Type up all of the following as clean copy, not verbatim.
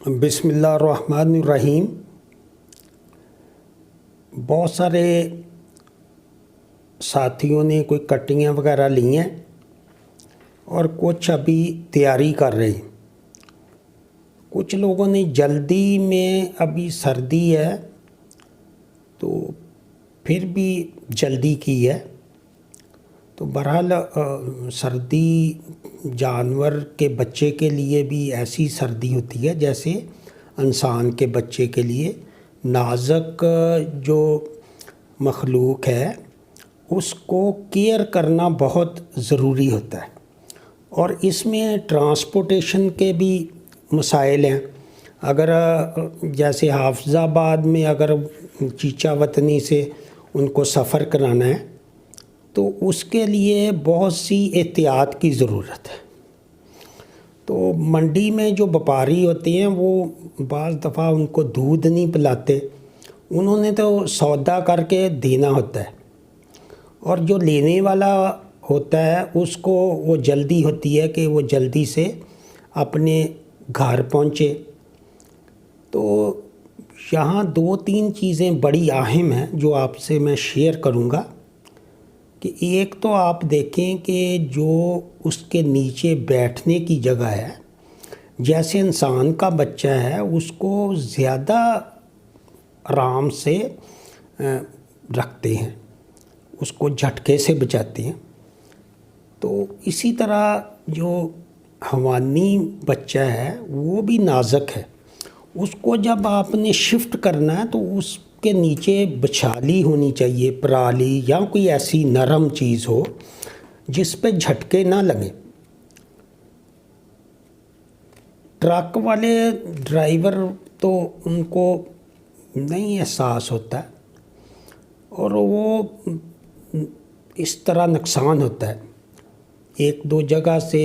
بسم اللہ الرحمن الرحیم۔ بہت سارے ساتھیوں نے کوئی کٹیاں وغیرہ لی ہیں اور کچھ ابھی تیاری کر رہے ہیں۔ کچھ لوگوں نے جلدی میں، ابھی سردی ہے تو پھر بھی جلدی کی ہے، تو بہرحال سردی جانور کے بچے کے لیے بھی ایسی سردی ہوتی ہے جیسے انسان کے بچے کے لیے۔ نازک جو مخلوق ہے اس کو کیئر کرنا بہت ضروری ہوتا ہے، اور اس میں ٹرانسپورٹیشن کے بھی مسائل ہیں۔ اگر جیسے حافظ آباد میں اگر چیچا وطنی سے ان کو سفر کرانا ہے تو اس کے لیے بہت سی احتیاط کی ضرورت ہے۔ تو منڈی میں جو وپاری ہوتے ہیں وہ بعض دفعہ ان کو دودھ نہیں پلاتے، انہوں نے تو سودا کر کے دینا ہوتا ہے، اور جو لینے والا ہوتا ہے اس کو وہ جلدی ہوتی ہے کہ وہ جلدی سے اپنے گھر پہنچے۔ تو یہاں 2-3 چیزیں بڑی اہم ہیں جو آپ سے میں شیئر کروں گا کہ ایک تو آپ دیکھیں کہ جو اس کے نیچے بیٹھنے کی جگہ ہے، جیسے انسان کا بچہ ہے اس کو زیادہ آرام سے رکھتے ہیں، اس کو جھٹکے سے بچاتے ہیں۔ تو اسی طرح جو حیوانی بچہ ہے وہ بھی نازک ہے، اس کو جب آپ نے شفٹ کرنا ہے تو اس کے نیچے بچھالی ہونی چاہیے، پرالی یا کوئی ایسی نرم چیز ہو جس پہ جھٹکے نہ لگیں۔ ٹرک والے ڈرائیور تو ان کو نہیں احساس ہوتا اور وہ اس طرح نقصان ہوتا ہے۔ 1-2 جگہ سے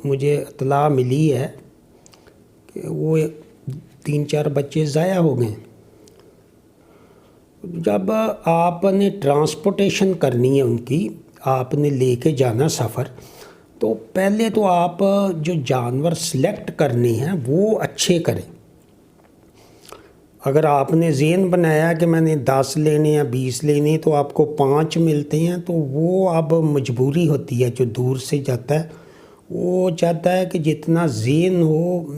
مجھے اطلاع ملی ہے کہ وہ 3-4 بچے ضائع ہو گئے۔ جب آپ نے ٹرانسپورٹیشن کرنی ہے ان کی، آپ نے لے کے جانا سفر، تو پہلے تو آپ جو جانور سلیکٹ کرنے ہیں وہ اچھے کریں۔ اگر آپ نے ذہن بنایا کہ میں نے 10 لینے یا 20 لینے تو آپ کو 5 ملتے ہیں، تو وہ اب مجبوری ہوتی ہے۔ جو دور سے جاتا ہے وہ چاہتا ہے کہ جتنا ذہن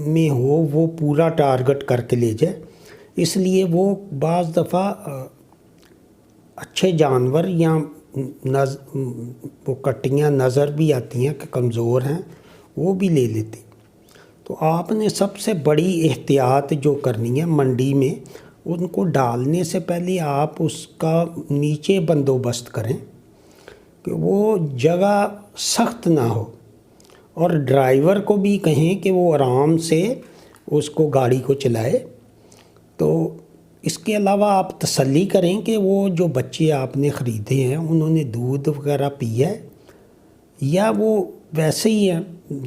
میں ہو وہ پورا ٹارگٹ کر کے لے جائے، اس لیے وہ بعض دفعہ اچھے جانور یا وہ کٹیاں نظر بھی آتی ہیں کہ کمزور ہیں وہ بھی لے لیتے۔ تو آپ نے سب سے بڑی احتیاط جو کرنی ہے منڈی میں، ان کو ڈالنے سے پہلے آپ اس کا نیچے بندوبست کریں کہ وہ جگہ سخت نہ ہو، اور ڈرائیور کو بھی کہیں کہ وہ آرام سے اس کو گاڑی کو چلائے۔ تو اس کے علاوہ آپ تسلی کریں کہ وہ جو بچے آپ نے خریدے ہیں انہوں نے دودھ وغیرہ پیا ہے یا وہ ویسے ہی ہیں۔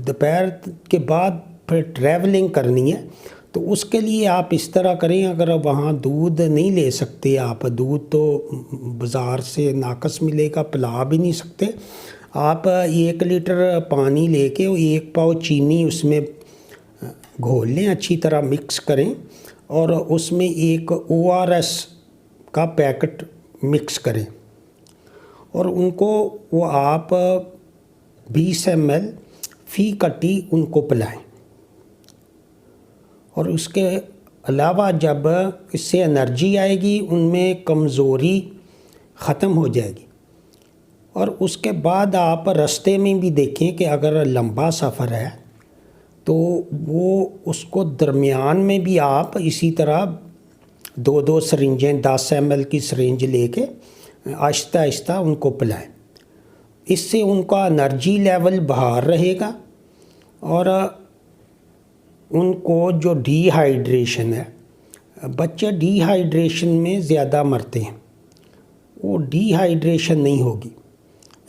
دوپہر کے بعد پھر ٹریولنگ کرنی ہے تو اس کے لیے آپ اس طرح کریں، اگر وہاں دودھ نہیں لے سکتے آپ، دودھ تو بازار سے ناقص ملے گا، پلا بھی نہیں سکتے، آپ 1 لیٹر پانی لے کے 1 پاؤ چینی اس میں گھول لیں، اچھی طرح مکس کریں، اور اس میں 1 ORS کا پیکٹ مکس کریں، اور ان کو وہ آپ 20 ml فی کٹی ان کو پلائیں۔ اور اس کے علاوہ جب اس سے انرجی آئے گی، ان میں کمزوری ختم ہو جائے گی۔ اور اس کے بعد آپ رستے میں بھی دیکھیں کہ اگر لمبا سفر ہے تو وہ اس کو درمیان میں بھی آپ اسی طرح 2 سرنجیں 10 ml کی سرنج لے کے آہستہ آہستہ ان کو پلائیں۔ اس سے ان کا انرجی لیول بحال رہے گا، اور ان کو جو ڈی ہائیڈریشن ہے، بچے ڈی ہائیڈریشن میں زیادہ مرتے ہیں، وہ ڈی ہائیڈریشن نہیں ہوگی۔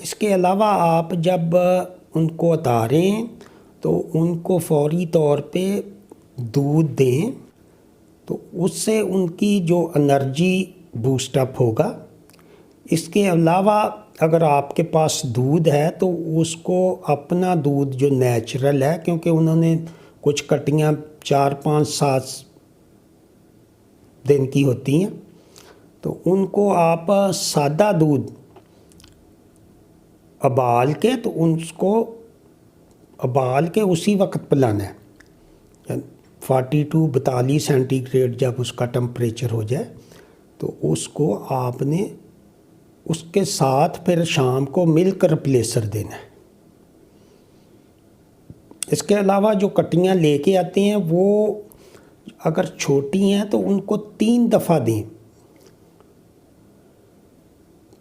اس کے علاوہ آپ جب ان کو اتاریں تو ان کو فوری طور پہ دودھ دیں، تو اس سے ان کی جو انرجی بوسٹ اپ ہوگا۔ اس کے علاوہ اگر آپ کے پاس دودھ ہے تو اس کو اپنا دودھ جو نیچرل ہے، کیونکہ انہوں نے کچھ کٹیاں 4-5-7 دن کی ہوتی ہیں، تو ان کو آپ سادہ دودھ ابال کے تو اس کو ابال کے اسی وقت پلانا ہے، 42 سینٹی گریڈ جب اس کا ٹمپریچر ہو جائے تو اس کو آپ نے اس کے ساتھ پھر شام کو ملک ریپلیسر دینا ہے۔ اس کے علاوہ جو کٹیاں لے کے آتے ہیں وہ اگر چھوٹی ہیں تو ان کو 3 دفعہ دیں،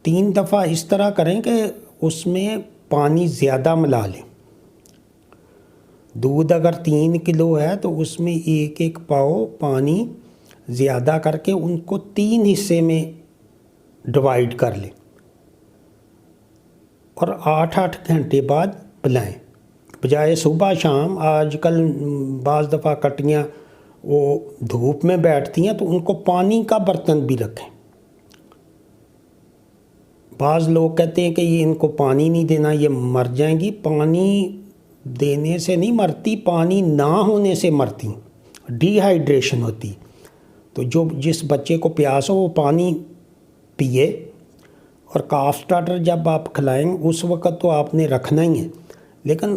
3 دفعہ اس طرح کریں کہ اس میں پانی زیادہ ملا لیں۔ دودھ اگر 3 کلو ہے تو اس میں 1 پاؤ پانی زیادہ کر کے ان کو 3 حصے میں ڈیوائیڈ کر لیں اور 8 گھنٹے بعد پلائیں، بجائے صبح شام۔ آج کل بعض دفعہ کٹیاں وہ دھوپ میں بیٹھتی ہیں تو ان کو پانی کا برتن بھی رکھیں۔ بعض لوگ کہتے ہیں کہ یہ ان کو پانی نہیں دینا، یہ مر جائیں گی۔ پانی دینے سے نہیں مرتی، پانی نہ ہونے سے مرتی، ڈی ہائیڈریشن ہوتی۔ تو جس بچے کو پیاس ہو وہ پانی پیے، اور کاف سٹارٹر جب آپ کھلائیں اس وقت تو آپ نے رکھنا ہی ہے، لیکن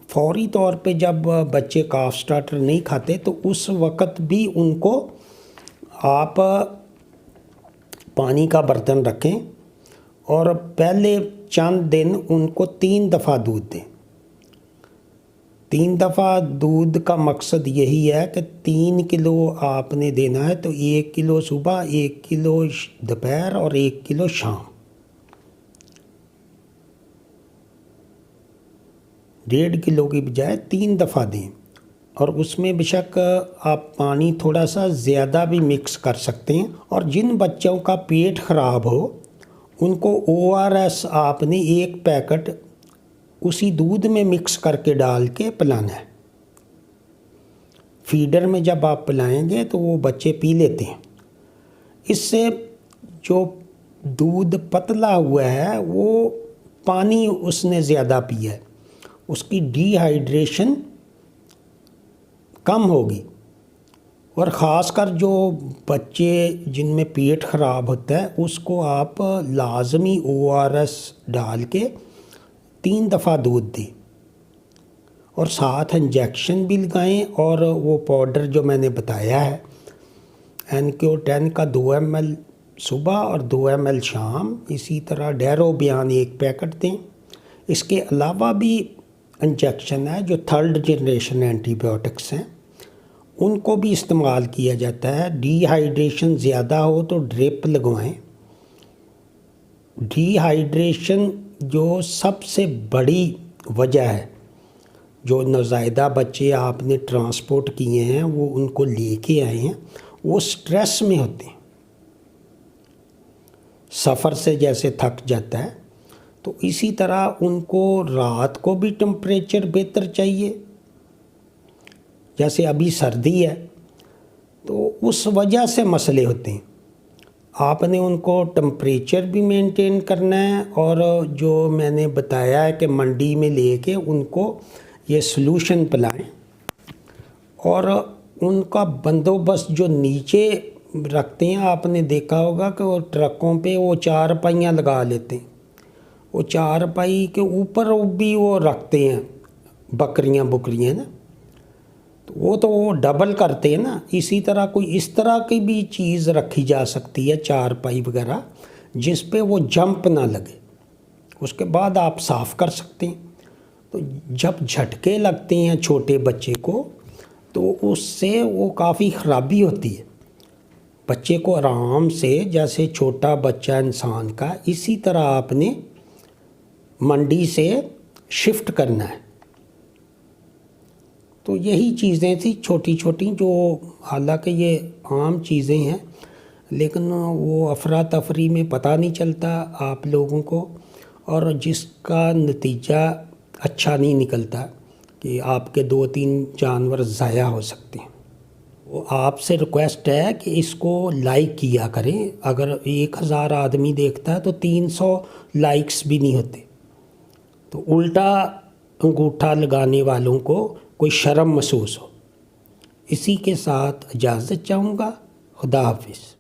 فوری طور پہ جب بچے کاف سٹارٹر نہیں کھاتے تو اس وقت بھی ان کو آپ پانی کا برتن رکھیں، اور پہلے چند دن ان کو 3 دفعہ دودھ دیں۔ 3 دفعہ دودھ کا مقصد یہی ہے کہ 3 کلو آپ نے دینا ہے تو 1 کلو صبح، 1 کلو دوپہر اور 1 کلو شام۔ 1.5 کلو کی بجائے 3 دفعہ دیں، اور اس میں بے شک آپ پانی تھوڑا سا زیادہ بھی مکس کر سکتے ہیں۔ اور جن بچوں کا پیٹ خراب ہو ان کو ORS آپ نے 1 پیکٹ اسی دودھ میں مکس کر کے ڈال کے پلانا ہے۔ فیڈر میں جب آپ پلائیں گے تو وہ بچے پی لیتے ہیں۔ اس سے جو دودھ پتلا ہوا ہے وہ پانی اس نے زیادہ پیا ہے، اس کی ڈی ہائیڈریشن کم ہوگی۔ اور خاص کر جو بچے جن میں پیٹ خراب ہوتا ہے اس کو آپ لازمی ORS ڈال کے 3 دفعہ دودھ دیں، اور ساتھ انجیکشن بھی لگائیں، اور وہ پاؤڈر جو میں نے بتایا ہے NQ10 کا 2 ml صبح اور 2 ml شام، اسی طرح ڈیروبیان 1 پیکٹ دیں۔ اس کے علاوہ بھی انجیکشن ہے جو 3rd جنریشن اینٹی بائیوٹکس ہیں، ان کو بھی استعمال کیا جاتا ہے۔ ڈی ہائیڈریشن زیادہ ہو تو ڈرپ لگوائیں۔ ڈی ہائیڈریشن جو سب سے بڑی وجہ ہے، جو نوزائیدہ بچے آپ نے ٹرانسپورٹ کیے ہیں وہ ان کو لے کے آئے ہیں، وہ سٹریس میں ہوتے ہیں، سفر سے جیسے تھک جاتا ہے، تو اسی طرح ان کو رات کو بھی ٹمپریچر بہتر چاہیے۔ جیسے ابھی سردی ہے تو اس وجہ سے مسئلے ہوتے ہیں، آپ نے ان کو ٹمپریچر بھی مینٹین کرنا ہے، اور جو میں نے بتایا ہے کہ منڈی میں لے کے ان کو یہ سلوشن پلائیں، اور ان کا بندوبست جو نیچے رکھتے ہیں، آپ نے دیکھا ہوگا کہ وہ ٹرکوں پہ وہ 4 پائیاں لگا لیتے ہیں، وہ 4 پائی کے اوپر بھی وہ رکھتے ہیں بکریاں نا، تو وہ ڈبل کرتے ہیں نا۔ اسی طرح کوئی اس طرح کی بھی چیز رکھی جا سکتی ہے 4 پائی وغیرہ، جس پہ وہ جمپ نہ لگے، اس کے بعد آپ صاف کر سکتے ہیں۔ تو جب جھٹکے لگتے ہیں چھوٹے بچے کو تو اس سے وہ کافی خرابی ہوتی ہے۔ بچے کو آرام سے، جیسے چھوٹا بچہ انسان کا، اسی طرح آپ نے منڈی سے شفٹ کرنا ہے۔ تو یہی چیزیں تھیں چھوٹی چھوٹی، جو حالانکہ یہ عام چیزیں ہیں لیکن وہ افراتفری میں پتہ نہیں چلتا آپ لوگوں کو، اور جس کا نتیجہ اچھا نہیں نکلتا کہ آپ کے 2-3 جانور ضائع ہو سکتے ہیں۔ وہ آپ سے ریکویسٹ ہے کہ اس کو لائک کیا کریں۔ اگر 1000 آدمی دیکھتا ہے تو 300 لائکس بھی نہیں ہوتے، تو الٹا انگوٹھا لگانے والوں کو کوئی شرم محسوس ہو۔ اسی کے ساتھ اجازت چاہوں گا۔ خدا حافظ۔